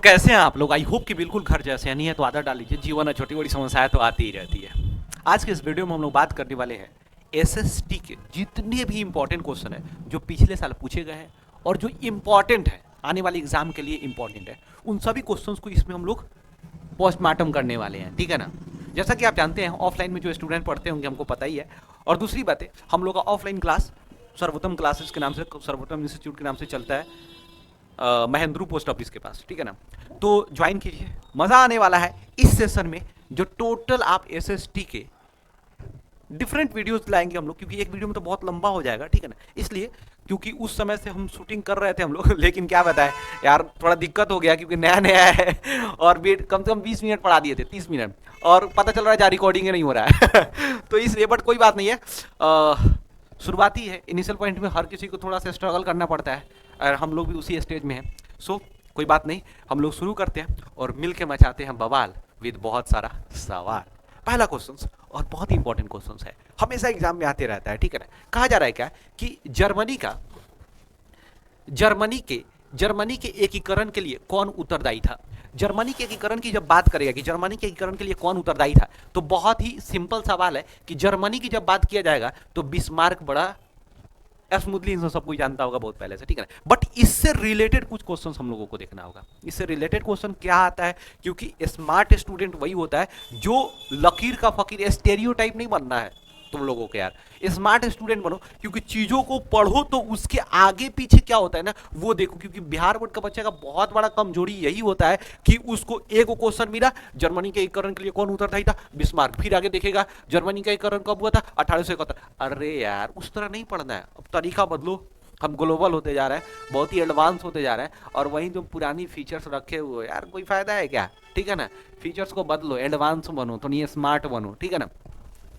कैसे हैं आप लोग? आई होप कि बिल्कुल घर जैसे हैं। नहीं है तो आदत डाल लीजिए, जीवन में छोटी बड़ी समस्याएं तो आती ही रहती है। आज के इस वीडियो में हम लोग बात करने वाले हैं एसएसटी के जितने भी इंपॉर्टेंट क्वेश्चन है जो पिछले साल पूछे गए हैं और जो इंपॉर्टेंट है आने वाले एग्जाम के लिए इंपॉर्टेंट है, उन सभी क्वेश्चंस को इसमें हम लोग पोस्टमार्टम करने वाले हैं। ठीक है ना? जैसा कि आप जानते हैं ऑफलाइन में जो स्टूडेंट पढ़ते होंगे हमको पता ही है। और दूसरी बात है, हम लोग का ऑफलाइन क्लास सर्वोत्तम क्लासेस के नाम से, सर्वोत्तम इंस्टीट्यूट के नाम से चलता है महेंद्रू पोस्ट ऑफिस के पास। ठीक है ना? तो ज्वाइन कीजिए, मज़ा आने वाला है इस सेशन में। जो टोटल आप एसएसटी के डिफरेंट वीडियोस लाएंगे हम लोग, क्योंकि एक वीडियो में तो बहुत लंबा हो जाएगा। ठीक है ना? इसलिए क्योंकि उस समय से हम शूटिंग कर रहे थे हम लोग लेकिन क्या बताएं यार, थोड़ा दिक्कत हो गया क्योंकि नया नया है और कम से कम 20 मिनट पढ़ा दिए थे, 30 मिनट, और पता चल रहा है जहाँ रिकॉर्डिंग नहीं हो रहा है तो इसलिए, बट कोई बात नहीं है। शुरुआती है, इनिशियल पॉइंट में हर किसी को थोड़ा सा स्ट्रगल करना पड़ता है और हम लोग भी उसी स्टेज में हैं। सो कोई बात नहीं, हम लोग शुरू करते हैं और मिल के मचाते हैं बवाल विद बहुत सारा सवाल। पहला क्वेश्चन और बहुत ही इंपॉर्टेंट क्वेश्चन है, हमेशा एग्जाम में आते रहता है। ठीक है ना? कहा जा रहा है क्या कि जर्मनी के एकीकरण के लिए कौन उत्तरदायी था? जर्मनी के एकीकरण की जब बात करेगा कि जर्मनी के एकीकरण के लिए कौन उत्तरदायी था, तो बहुत ही सिंपल सवाल है कि जर्मनी की जब बात किया जाएगा तो बिस्मार्क बड़ा स्मूथली इन सब कुछ जानता होगा बहुत पहले से। ठीक है ना? बट इससे रिलेटेड कुछ क्वेश्चंस हम लोगों को देखना होगा। इससे रिलेटेड क्वेश्चन क्या आता है, क्योंकि स्मार्ट स्टूडेंट वही होता है जो लकीर का फकीर, स्टेरियोटाइप नहीं बनना है तुम लोगों को यार। स्मार्ट स्टूडेंट बनो, क्योंकि चीजों को पढ़ो तो उसके आगे पीछे क्या होता है ना वो देखो। क्योंकि बिहार बोर्ड का बच्चे का बहुत बड़ा कमजोरी यही होता है कि उसको एक क्वेश्चन मिला, जर्मनी के एकीकरण के लिए कौन उत्तरदायी था? बिस्मार्क। फिर आगे देखेगा जर्मनी का एकीकरण कब हुआ था? 1871। अरे यार उस तरह नहीं पढ़ना है, अब तरीका बदलो। हम ग्लोबल होते जा रहे हैं, बहुत ही एडवांस होते जा रहे हैं, और वहीं जो पुरानी फीचर्स रखे हुए यार कोई फायदा है क्या? ठीक है ना? फीचर्स को बदलो, एडवांस बनो, तो नहीं स्मार्ट बनो। ठीक है ना?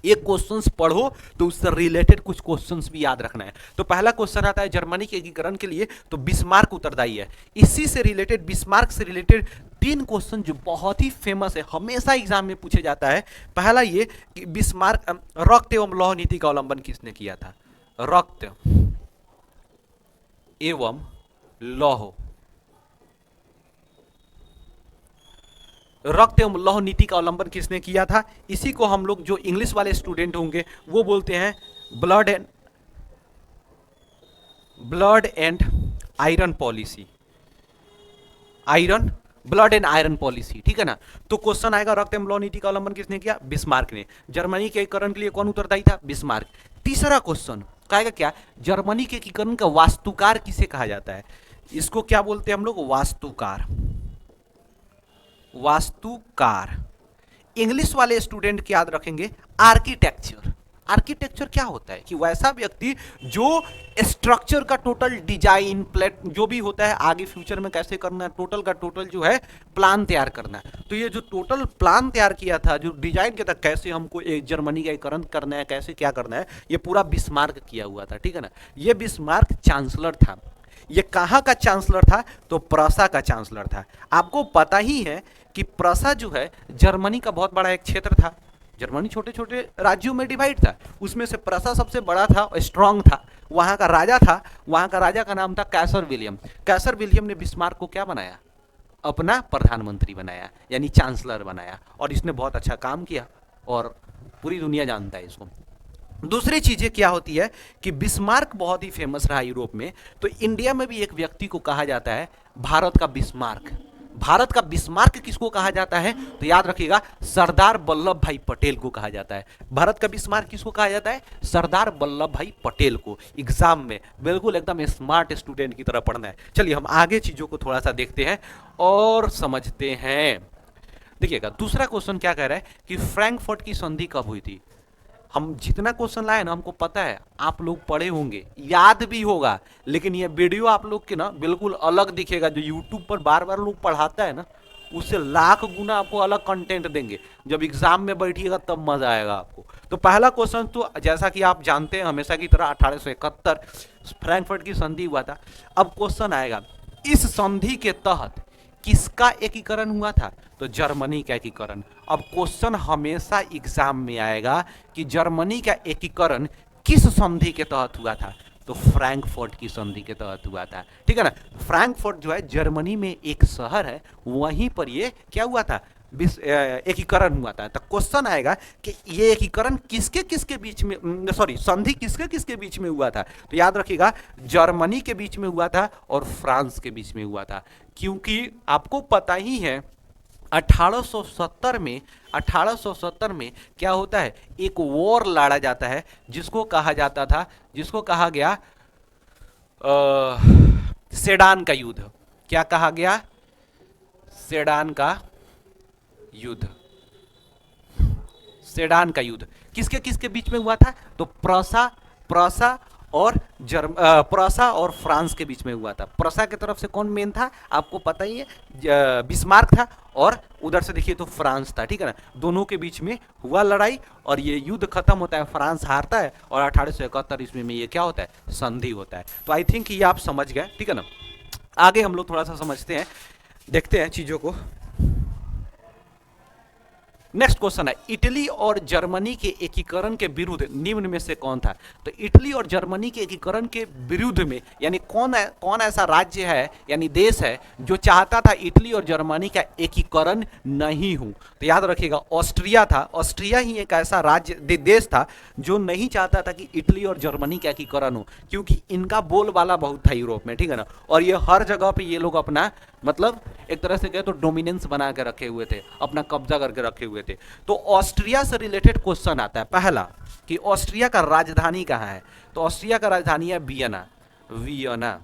एक क्वेश्चंस पढ़ो तो उससे रिलेटेड कुछ क्वेश्चंस भी याद रखना है। तो पहला क्वेश्चन आता है जर्मनी के एकीकरण के लिए तो बिस्मार्क उत्तरदायी है। इसी से रिलेटेड, बिस्मार्क से रिलेटेड 3 क्वेश्चन जो बहुत ही फेमस है, हमेशा एग्जाम में पूछे जाता है। पहला ये कि बिस्मार्क रक्त एवं लौह नीति का अवलंबन किसने किया था? रक्त एवं लौह नीति का अवलंबन किसने किया था? इसी को हम लोग, जो इंग्लिश वाले स्टूडेंट होंगे वो बोलते हैं blood and iron policy. Blood and iron policy. ठीक है ना? तो क्वेश्चन आएगा रक्त एवं लौह नीति का अवलंबन किसने किया? बिस्मार्क ने। जर्मनी के एकीकरण के लिए कौन उत्तरदायी था? बिस्मार्क। तीसरा क्वेश्चन कहेगा क्या, जर्मनी के एकीकरण का वास्तुकार किसे कहा जाता है? इसको क्या बोलते हैं हम लोग? वास्तुकार। इंग्लिश वाले स्टूडेंट याद रखेंगे आर्किटेक्चर। आर्किटेक्चर क्या होता है कि वैसा व्यक्ति जो स्ट्रक्चर का टोटल डिजाइन, प्लेट जो भी होता है आगे फ्यूचर में कैसे करना है, टोटल का टोटल जो है प्लान तैयार करना है। तो ये जो टोटल प्लान तैयार किया था, जो डिजाइन किया था कैसे हमको एक जर्मनी का एकीकरण करना है, कैसे क्या करना है, ये पूरा बिस्मार्क किया हुआ था। ठीक है ना? ये बिस्मार्क चांसलर था। ये कहाँ का चांसलर था? तो प्रसा का चांसलर था। आपको पता ही है कि प्रसा जो है जर्मनी का बहुत बड़ा एक क्षेत्र था। जर्मनी छोटे छोटे राज्यों में डिवाइड था, उसमें से प्रसा सबसे बड़ा था, स्ट्रांग था। वहाँ का राजा था, वहाँ का राजा का नाम था कैसर विलियम। कैसर विलियम ने बिस्मार्क को क्या बनाया? अपना प्रधानमंत्री बनाया, यानी चांसलर बनाया, और इसने बहुत अच्छा काम किया और पूरी दुनिया जानता है इसको। दूसरी चीजें क्या होती है कि बिस्मार्क बहुत ही फेमस रहा यूरोप में, तो इंडिया में भी एक व्यक्ति को कहा जाता है भारत का बिस्मार्क। भारत का बिस्मार्क किसको कहा जाता है? तो याद रखिएगा सरदार वल्लभ भाई पटेल को कहा जाता है। भारत का बिस्मार्क किसको कहा जाता है? सरदार वल्लभ भाई पटेल को। एग्जाम में बिल्कुल एकदम स्मार्ट स्टूडेंट की तरह पढ़ना है। चलिए हम आगे चीजों को थोड़ा सा देखते हैं और समझते हैं। देखिएगा दूसरा क्वेश्चन क्या कह रहा है कि फ्रैंकफर्ट की संधि कब हुई थी? हम जितना क्वेश्चन लाए ना, हमको पता है आप लोग पढ़े होंगे, याद भी होगा, लेकिन ये वीडियो आप लोग के ना बिल्कुल अलग दिखेगा। जो यूट्यूब पर बार बार लोग पढ़ाता है ना, उससे लाख गुना आपको अलग कंटेंट देंगे। जब एग्जाम में बैठिएगा तब मजा आएगा आपको। तो पहला क्वेश्चन तो जैसा कि आप जानते हैं हमेशा की तरह 1871 फ्रैंकफर्ट की संधि हुआ था। अब क्वेश्चन आएगा इस संधि के तहत किसका एकीकरण हुआ था? तो जर्मनी का एकीकरण। अब क्वेश्चन हमेशा एग्जाम में आएगा कि जर्मनी का एकीकरण किस संधि के तहत हुआ था? तो फ्रैंकफर्ट की संधि के तहत हुआ था, ठीक है ना। फ्रैंकफर्ट जो है जर्मनी में एक शहर है, वहीं पर ये क्या हुआ था, एकीकरण हुआ था। तो क्वेश्चन आएगा कि ये एकीकरण किसके किसके बीच में, सॉरी संधि किसके किसके बीच में हुआ था। तो याद रखिएगा जर्मनी के बीच में हुआ था और फ्रांस के बीच में हुआ था, क्योंकि आपको पता ही है 1870 में क्या होता है, एक वॉर लड़ा जाता है जिसको कहा जाता था, जिसको कहा गया सेडान का युद्ध। क्या कहा गया, सेडान का युद्ध। सेडान का युद्ध किसके किसके बीच में हुआ था, तो प्रसा और प्रसा और फ्रांस के बीच में हुआ था। प्रसा की तरफ से कौन मेन था, आपको पता ही है, बिस्मार्क था, और उधर से देखिए तो फ्रांस था, ठीक है ना। दोनों के बीच में हुआ लड़ाई और ये युद्ध खत्म होता है, फ्रांस हारता है और 1871 ईस्वी में ये क्या होता है, संधि होता है। तो आई थिंक ये आप समझ गए, ठीक है ना। आगे हम लोग थोड़ा सा समझते हैं, देखते हैं चीजों को। नेक्स्ट क्वेश्चन है, इटली और जर्मनी के एकीकरण के विरुद्ध निम्न में से कौन था। तो इटली और जर्मनी के एकीकरण के विरुद्ध में यानी कौन ऐसा राज्य है यानी देश है जो चाहता था इटली और जर्मनी का एकीकरण नहीं हो। तो याद रखिएगा ऑस्ट्रिया था। ऑस्ट्रिया ही एक ऐसा राज्य देश था जो नहीं चाहता था कि इटली और जर्मनी का एकीकरण हो, क्योंकि इनका बोलबाला बहुत था यूरोप में, ठीक है ना। और ये हर जगह पे ये लोग अपना मतलब एक तरह से कहे तो डोमिनेंस बना के रखे हुए थे, अपना कब्जा करके रखे हुए थे। तो ऑस्ट्रिया से रिलेटेड क्वेश्चन आता है पहला कि ऑस्ट्रिया का राजधानी कहाँ है। तो ऑस्ट्रिया का राजधानी है वियना। वियना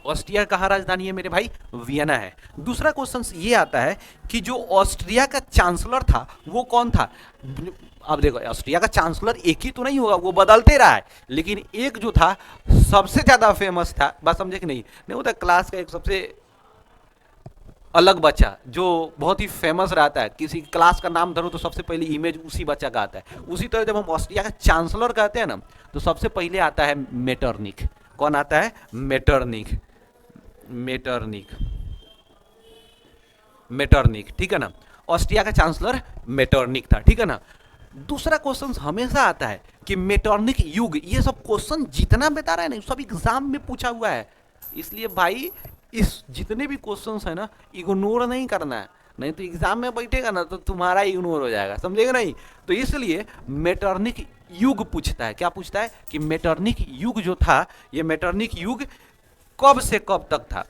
ऑस्ट्रिया कहाँ राजधानी है मेरे भाई, वियना है। दूसरा क्वेश्चन ये आता है कि जो ऑस्ट्रिया का चांसलर था वो कौन था। अब देखो ऑस्ट्रिया का चांसलर एक ही तो नहीं होगा, वो बदलते रहा है, लेकिन एक जो था सबसे ज्यादा फेमस था, बात समझे कि नहीं होता क्लास का एक सबसे अलग बच्चा जो बहुत ही फेमस रहता है, किसी क्लास का नाम धरो तो सबसे पहले इमेज उसी बच्चा का आता है। उसी तरह जब हम ऑस्ट्रिया का चांसलर कहते हैं ना तो सबसे पहले आता है मेटरनिक। कौन आता है, मेटरनिक। मेटरनिक मेटरनिक ठीक है ना, ऑस्ट्रिया का चांसलर मेटरनिक था, ठीक है ना। दूसरा क्वेश्चन हमेशा आता है कि मेटरनिक युग, ये सब क्वेश्चन जितना बता रहा है ना सब एग्जाम में पूछा हुआ है, इसलिए भाई इस जितने भी क्वेश्चंस है ना इग्नोर नहीं करना है, नहीं तो एग्जाम में बैठेगा ना तो तुम्हारा इग्नोर हो जाएगा, समझेगा नहीं। तो इसलिए मेटरनिक युग पूछता है, क्या पूछता है कि मेटरनिक युग जो था ये मेटरनिक युग कब से कब तक था।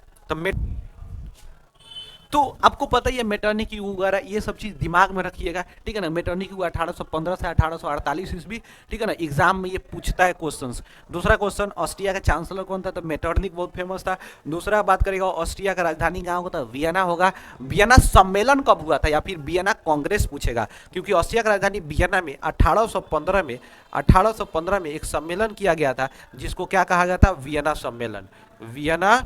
तो आपको पता ही है मेटरनिक युग वगैरह ये सब चीज दिमाग में रखिएगा, ठीक है ना। मेटरनिक युग 1815 से 1848 ईस्वी, ठीक है ना, एग्जाम में ये पूछता है क्वेश्चंस। दूसरा क्वेश्चन ऑस्ट्रिया का चांसलर कौन था, तो मेटरनिक बहुत फेमस था। दूसरा बात करेगा ऑस्ट्रिया का राजधानी कहाँ होता, वियना होगा। वियना सम्मेलन कब हुआ था या फिर वियना कांग्रेस पूछेगा, क्योंकि ऑस्ट्रिया का राजधानी वियना में 1815 में एक सम्मेलन किया गया था जिसको क्या कहा गया था, वियना सम्मेलन, वियना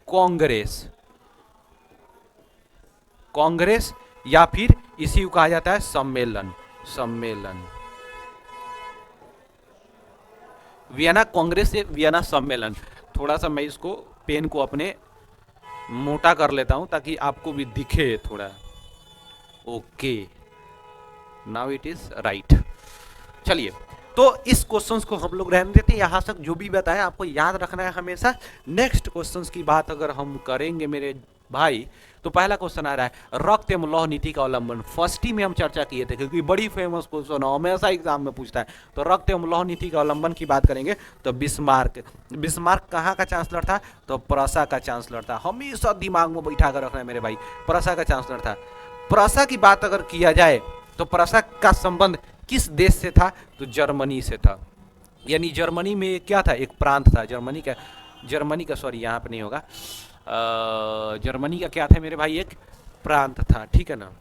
कांग्रेस, कांग्रेस या फिर इसी को कहा जाता है सम्मेलन। सम्मेलन वियना कांग्रेस से वियना सम्मेलन। थोड़ा सा मैं इसको पेन को अपने मोटा कर लेता हूं ताकि आपको भी दिखे थोड़ा। Okay now it is right. चलिए तो इस क्वेश्चंस को हम लोग रहने देते हैं, यहां तक जो भी बताया आपको याद रखना है हमेशा। नेक्स्ट क्वेश्चंस की बात अगर हम करेंगे मेरे भाई तो पहला क्वेश्चन आ रहा है रक्त एवं लौह नीति का अवलंबन। फर्स्ट ही में हम चर्चा किए थे क्योंकि बड़ी फेमस क्वेश्चन है, हमेशा एग्जाम में पूछता है। तो रक्त एवं लौह नीति का अवलंबन की बात करेंगे तो बिस्मार्क। बिस्मार्क कहाँ का चांसलर था, तो प्रसा का चांसलर था। हमेशा दिमाग में बैठा कर रखना है मेरे भाई, प्रसा का चांसलर था। प्रसा की बात अगर किया जाए तो प्रसा का संबंध किस देश से था, तो जर्मनी से था। यानी जर्मनी में क्या था, एक प्रांत था जर्मनी का सॉरी यहाँ पे नहीं होगा, जर्मनी का क्या था मेरे भाई, एक प्रांत था, ठीक है ना।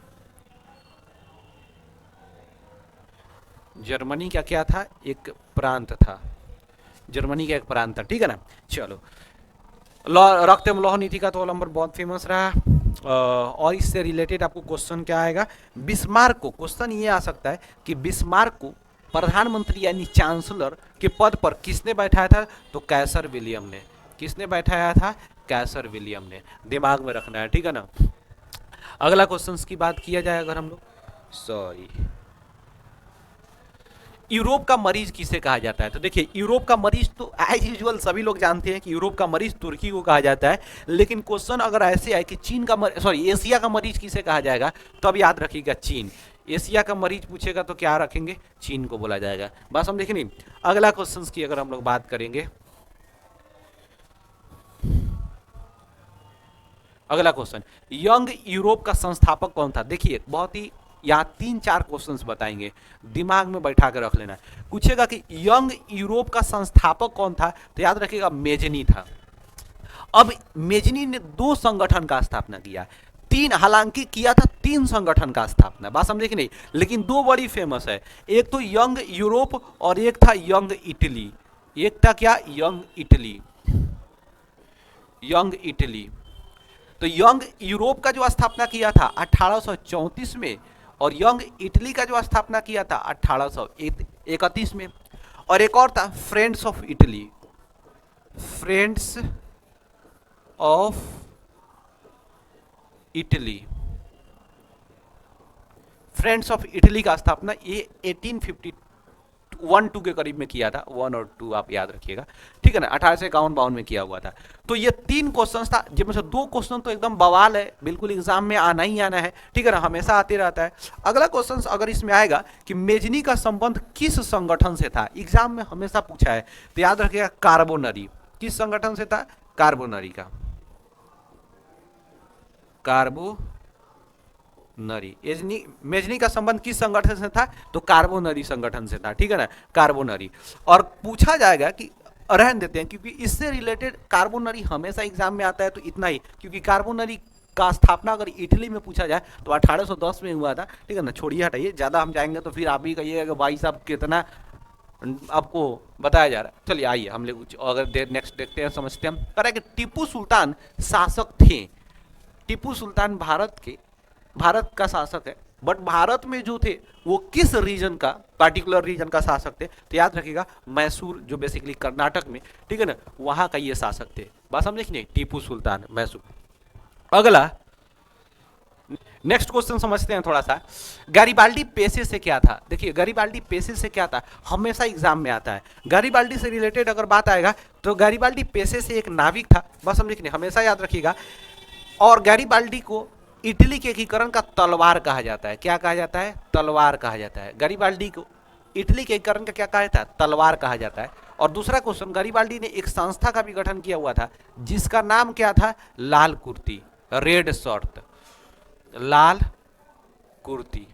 जर्मनी का क्या था, एक प्रांत था, जर्मनी का एक प्रांत था, ठीक है ना। चलो रक्त एवं लौह नीति का तो अवलंबन बहुत फेमस रहा। और इससे रिलेटेड आपको क्वेश्चन क्या आएगा, बिस्मार्क को, क्वेश्चन ये आ सकता है कि बिस्मार्क को प्रधानमंत्री यानी चांसलर के पद पर किसने बैठाया था, तो कैसर विलियम ने। किसने बैठाया था, कैसर विलियम ने, दिमाग में रखना है, ठीक है ना। अगला क्वेश्चन की बात किया जाए अगर हम लोग, सॉरी यूरोप का मरीज किसे कहा जाता है? तो देखिए, यूरोप का मरीज तो एज यूजुअल सभी लोग जानते हैं कि यूरोप का मरीज तुर्की को कहा जाता है, लेकिन क्वेश्चन अगर ऐसे आए कि चीन का सॉरी एशिया का मरीज किसे कहा जाएगा, तो अब याद रखिएगा चीन। एशिया का मरीज पूछेगा तो क्या रखेंगे? चीन को बोला जाएगा। बस हम देखें नहीं। अगला क्वेश्चन की अगर हम लोग बात करेंगे, अगला क्वेश्चन, यंग यूरोप का संस्थापक कौन था? देखिए बहुत ही, यहाँ 3-4 क्वेश्चंस बताएंगे, दिमाग में बैठा कर रख लेना। पूछेगा कि यंग यूरोप का संस्थापक कौन था, तो याद रखिएगा मेजनी था। अब मेजनी ने 2 संगठन का स्थापना किया, 3 हालांकि किया था 3 संगठन का स्थापना, बात समझे कि नहीं, लेकिन 2 बड़ी फेमस है, एक तो यंग यूरोप और एक था यंग इटली। एक था क्या? Young Italy. Young Italy. तो यंग यूरोप का जो स्थापना किया था 1834 में, और यंग इटली का जो स्थापना किया था 1831 में। और एक और था friends of Italy. Friends of Italy. Friends of Italy का स्थापना ये 1851-2 के करीब में किया था, 1 और 2 आप याद रखिएगा, ठीक है ना, 1851-52 में किया हुआ था। तो ये 3 क्वेश्चन था, जिनमें से 2 क्वेश्चन तो एकदम बवाल है, बिल्कुल एग्जाम में आना ही आना है, ठीक है ना, हमेशा आते रहता है। अगला क्वेश्चन अगर इसमें आएगा कि मेजनी का संबंध किस संगठन से था, एग्जाम में हमेशा पूछा है, तो याद रखिएगा कार्बोनरी। किस संगठन से था? कार्बोनरी का। कार्बोनरी। मेजनी का संबंध किस संगठन से था? तो कार्बोनरी संगठन से था, ठीक है ना, कार्बोनरी। और पूछा जाएगा कि, रहन देते हैं क्योंकि इससे रिलेटेड कार्बोनरी हमेशा एग्जाम में आता है, तो इतना ही, क्योंकि कार्बोनरी का स्थापना अगर इटली में पूछा जाए तो 1810 में हुआ था, ठीक है ना। छोड़िए, हटाइए, ज़्यादा हम जाएंगे तो फिर आप ही कहिएगा कि भाई साहब कितना आपको बताया जा रहा है। चलिए आइए हम लोग अगर नेक्स्ट देखते हैं, समझते हैं। कह रहा है कि टीपू सुल्तान शासक थे। टीपू सुल्तान भारत का शासक है, बट भारत में जो थे वो किस रीजन का, पार्टिकुलर रीजन का शासक थे? तो याद रखिएगा मैसूर, जो बेसिकली कर्नाटक में, ठीक है ना, वहां का ये शासक थे। बात समझे कि नहीं? टीपू सुल्तान, मैसूर। अगला नेक्स्ट क्वेश्चन समझते हैं थोड़ा सा। गैरिबाल्डी पेशे से क्या था? देखिए गैरिबाल्डी पेशे से क्या था, हमेशा एग्जाम में आता है। गैरिबाल्डी से रिलेटेड अगर बात आएगा तो गैरिबाल्डी पेशे से एक नाविक था, बस समझे कि नहीं, हमेशा याद रखिएगा। और गैरिबाल्डी को इटली के एकीकरण का तलवार कहा जाता है। क्या कहा जाता है? तलवार कहा जाता है। गैरिबाल्डी को इटली के एकीकरण का क्या कहा जाता है? तलवार कहा जाता है। और दूसरा क्वेश्चन, गैरिबाल्डी ने एक संस्था का भी गठन किया हुआ था, जिसका नाम क्या था? लाल कुर्ती, रेड शर्ट, लाल कुर्ती,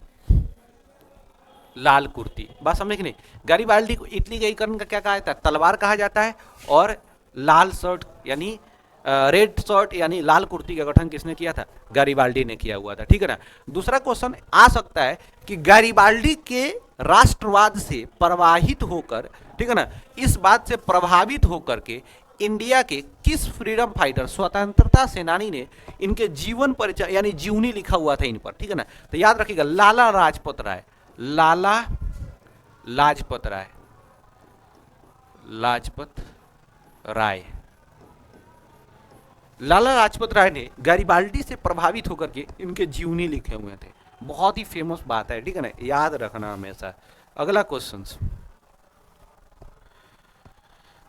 लाल कुर्ती। बात समझे कि नहीं? गैरिबाल्डी को इटली के एकीकरण का क्या कहा जाता है? तलवार कहा जाता है। और लाल शर्ट यानी रेड शर्ट यानी लाल कुर्ती का गठन किसने किया था? गैरिबाल्डी ने किया हुआ था, ठीक है ना। दूसरा क्वेश्चन आ सकता है कि गैरिबाल्डी के राष्ट्रवाद से प्रवाहित होकर, ठीक है ना, इस बात से प्रभावित होकर के इंडिया के किस फ्रीडम फाइटर, स्वतंत्रता सेनानी ने इनके जीवन परिचय यानी जीवनी लिखा हुआ था इन पर, ठीक है ना। तो याद रखिएगा लाला लाजपत राय। लाला लाजपत राय, लाजपत राय। लाला लाजपत राय ने गैरिबाल्डी से प्रभावित होकर के इनके जीवनी लिखे हुए थे। बहुत ही फेमस बात है, ठीक है ना, याद रखना हमेशा। अगला क्वेश्चन,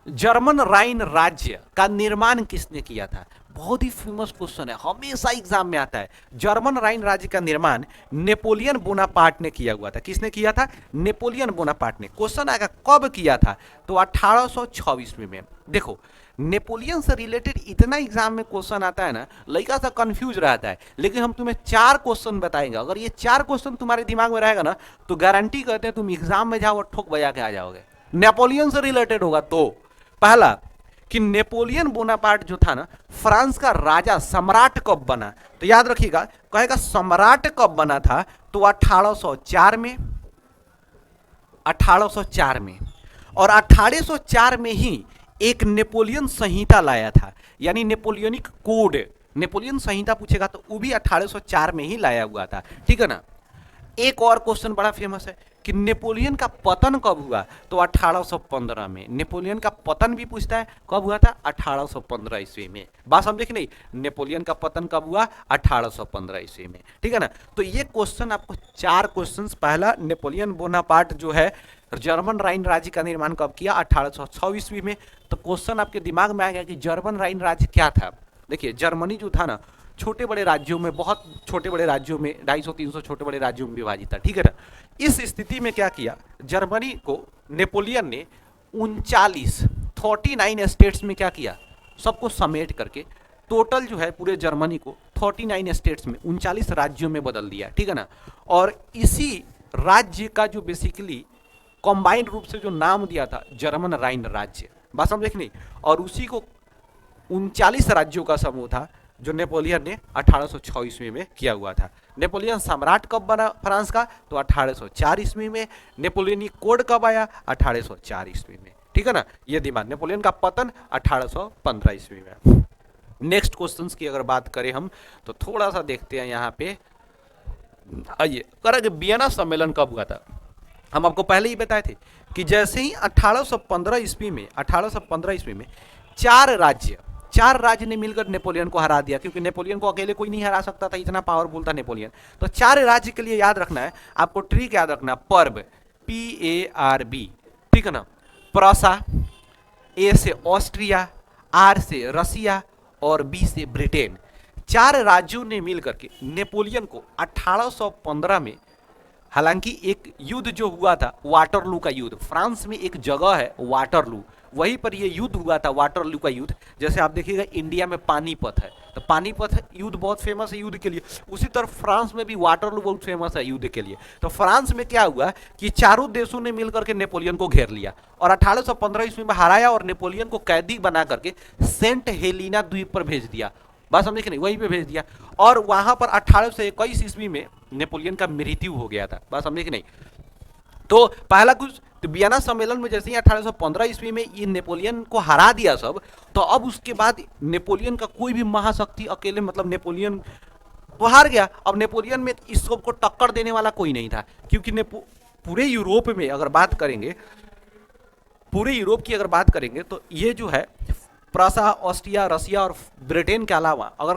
जर्मन राइन राज्य का निर्माण किसने किया था? बहुत ही फेमस क्वेश्चन है, हमेशा एग्जाम में आता है। जर्मन राइन राज्य का निर्माण नेपोलियन बोनापार्ट ने किया हुआ था। किसने किया था? नेपोलियन बोनापार्ट ने। क्वेश्चन आएगा कब किया था? तो 1826 में। देखो नेपोलियन से रिलेटेड इतना एग्जाम में क्वेश्चन आता है ना, लड़का सा कंफ्यूज रहता है, लेकिन हम तुम्हें 4 क्वेश्चन बताएंगे। अगर ये 4 क्वेश्चन तुम्हारे दिमाग में रहेगा ना, तो गारंटी करते हैं तुम एग्जाम में जाओ और ठोक बजा के आ जाओगे। नेपोलियन से रिलेटेड होगा तो पहला कि नेपोलियन बोनापार्ट जो था ना, फ्रांस का राजा, सम्राट कब बना? तो याद रखिएगा, कहेगा सम्राट कब बना था? तो 1804 में, 1804 में। और 1804 में ही एक नेपोलियन संहिता लाया था, यानी नेपोलियनिक कोड। नेपोलियन संहिता पूछेगा तो वो भी 1804 में ही लाया हुआ था, ठीक है ना। एक और क्वेश्चन बड़ा फेमस है कि नेपोलियन का पतन कब हुआ? तो 1815 में। नेपोलियन का पतन भी पूछता है, कब हुआ था? 1815 ईस्वी में। बात समझे कि नहीं? नेपोलियन का पतन कब हुआ? 1815 ईस्वी में, ठीक है ना। तो ये क्वेश्चन आपको 4 क्वेश्चन, पहला नेपोलियन बोनापार्ट जो है जर्मन राइन राज्य का निर्माण कब किया? 1806 ईस्वी में। तो क्वेश्चन आपके दिमाग में आ गया कि जर्मन राइन राज्य क्या था। देखिए जर्मनी जो था ना, छोटे बड़े राज्यों में, बहुत छोटे बड़े राज्यों में, 250-300 छोटे बड़े राज्यों में विभाजित था, ठीक है ना। इस स्थिति में क्या किया जर्मनी को नेपोलियन ने 39 स्टेट्स में क्या किया, सबको समेट करके टोटल जो है पूरे जर्मनी को 39 स्टेट्स में 39 राज्यों में बदल दिया, ठीक है ना। और इसी राज्य का जो बेसिकली कॉम्बाइंड रूप से जो नाम दिया था जर्मन राइन राज्य, बात समझे नहीं। और उसी को 39 राज्यों का समूह था जो नेपोलियन ने 1806 ईस्वी में किया हुआ था। नेपोलियन सम्राट कब बना फ्रांस का? तो 1804 ईस्वी में। नेपोलियनी कोड कब आया? 1804 ईस्वी में, ठीक है ना। ये दिमाग, नेपोलियन का पतन 1815 ईस्वी में। नेक्स्ट क्वेश्चंस की अगर बात करें हम तो थोड़ा सा देखते हैं यहाँ पे। आइए करेंगे वियना सम्मेलन कब हुआ था। हम आपको पहले ही बताए थे कि जैसे ही 1815 ईस्वी में चार राज्य ने मिलकर नेपोलियन को हरा दिया, क्योंकि नेपोलियन को अकेले कोई नहीं हरा सकता था, इतना पावरफुल था नेपोलियन। तो 4 राज्य के लिए याद रखना है आपको, ट्रिक याद रखना, पर्ब, PARB, ठीक है ना। प्रोसा, A से ऑस्ट्रिया, R से रसिया और B से ब्रिटेन। 4 राज्यों ने मिलकर के नेपोलियन को 1815 में, हालांकि एक युद्ध जो हुआ था वाटरलू का युद्ध, फ्रांस में एक जगह है वाटरलू, वहीं पर ये युद्ध हुआ था वाटरलू का युद्ध। जैसे आप देखिएगा इंडिया में पानीपत है, तो पानीपत युद्ध बहुत फेमस है युद्ध के लिए, उसी तरह फ्रांस में भी वाटरलू बहुत फेमस है युद्ध के लिए। तो फ्रांस में क्या हुआ कि चारों देशों ने मिलकर के नेपोलियन को घेर लिया और 1815 ईस्वी में हराया और नेपोलियन को कैदी बना करके सेंट हेलिना द्वीप पर भेज दिया। बात समझे कि नहीं, वहीं पे भेज दिया। और वहां पर 1821 ईस्वी में नेपोलियन का मृत्यु हो गया था। बात समझे कि नहीं। तो पहला कुछ, तो वियना सम्मेलन में जैसे ही 1815 ईस्वी में ये नेपोलियन को हरा दिया सब, तो अब उसके बाद नेपोलियन का कोई भी महाशक्ति अकेले, मतलब नेपोलियन तो हार गया। अब नेपोलियन में इस सब को टक्कर देने वाला कोई नहीं था, क्योंकि पूरे यूरोप में अगर बात करेंगे, पूरे यूरोप की अगर बात करेंगे तो ये जो है प्रूसिया, ऑस्ट्रिया, रसिया और ब्रिटेन के अलावा अगर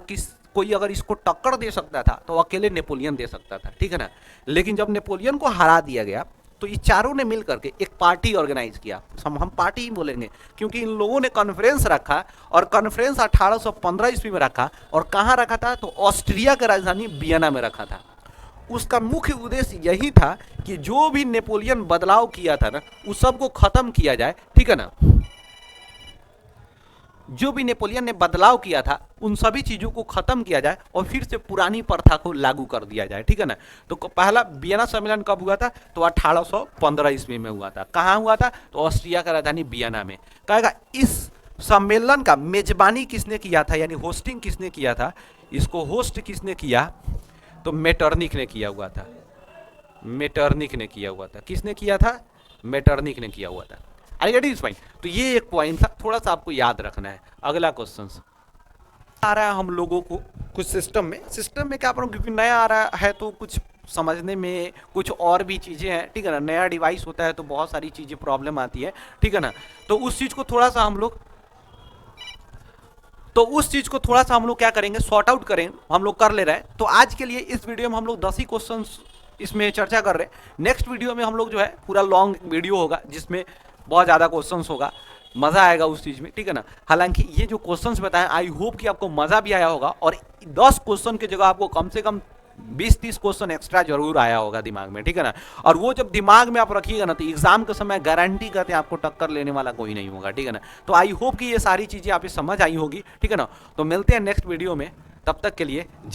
कोई अगर इसको टक्कर दे सकता था तो अकेले नेपोलियन दे सकता था, ठीक है ना। लेकिन जब नेपोलियन को हरा दिया गया तो ये चारों ने मिलकर के एक पार्टी ऑर्गेनाइज किया। हम पार्टी ही बोलेंगे, क्योंकि इन लोगों ने कॉन्फ्रेंस रखा और कॉन्फ्रेंस 1815 ईस्वी में रखा। और कहाँ रखा था? तो ऑस्ट्रिया की राजधानी वियना में रखा था। उसका मुख्य उद्देश्य यही था कि जो भी नेपोलियन बदलाव किया था ना, उस सबको खत्म किया जाए, ठीक है ना। जो भी नेपोलियन ने बदलाव किया था उन सभी चीजों को खत्म किया जाए और फिर से पुरानी प्रथा को लागू कर दिया जाए, ठीक है ना। तो पहला वियना सम्मेलन कब हुआ था? तो 1815 ईस्वी में हुआ था। कहाँ हुआ था? तो ऑस्ट्रिया का राजधानी वियना में। कहेगा इस सम्मेलन का मेजबानी किसने किया था, यानी होस्टिंग किसने किया था? इसको होस्ट किसने किया? तो मेटरनिक ने किया हुआ था। मेटरनिक ने किया हुआ था। किसने किया था? मेटरनिक ने किया हुआ था। I get it fine. तो ये एक पॉइंट था, थोड़ा सा आपको याद रखना है। अगला क्वेश्चन आ रहा है हम लोगों को कुछ सिस्टम में क्या पढ़ूं, क्योंकि नया आ रहा है तो कुछ समझने में कुछ और भी चीज़ें हैं, ठीक है ना। नया डिवाइस होता है तो बहुत सारी चीज़ें प्रॉब्लम आती है, ठीक है ना। तो उस चीज़ को थोड़ा सा हम लोग क्या करेंगे, सॉर्ट आउट करें, हम लोग कर ले रहे हैं। तो आज के लिए इस वीडियो में हम लोग 10 ही क्वेश्चन इसमें चर्चा कर रहे हैं। नेक्स्ट वीडियो में हम लोग जो है पूरा लॉन्ग वीडियो होगा जिसमें बहुत ज़्यादा क्वेश्चंस होगा, मज़ा आएगा उस चीज़ में, ठीक है ना। हालांकि ये जो क्वेश्चंस बताएं, आई होप कि आपको मज़ा भी आया होगा और 10 क्वेश्चन की जगह आपको कम से कम 20-30 क्वेश्चन एक्स्ट्रा जरूर आया होगा दिमाग में, ठीक है ना। और वो जब दिमाग में आप रखिएगा ना तो एग्जाम के समय गारंटी करते हैं आपको टक्कर लेने वाला कोई नहीं होगा, ठीक है ना। तो आई होप कि ये सारी चीज़ें आप समझ आई होगी, ठीक है ना। तो मिलते हैं नेक्स्ट वीडियो में, तब तक के लिए जय।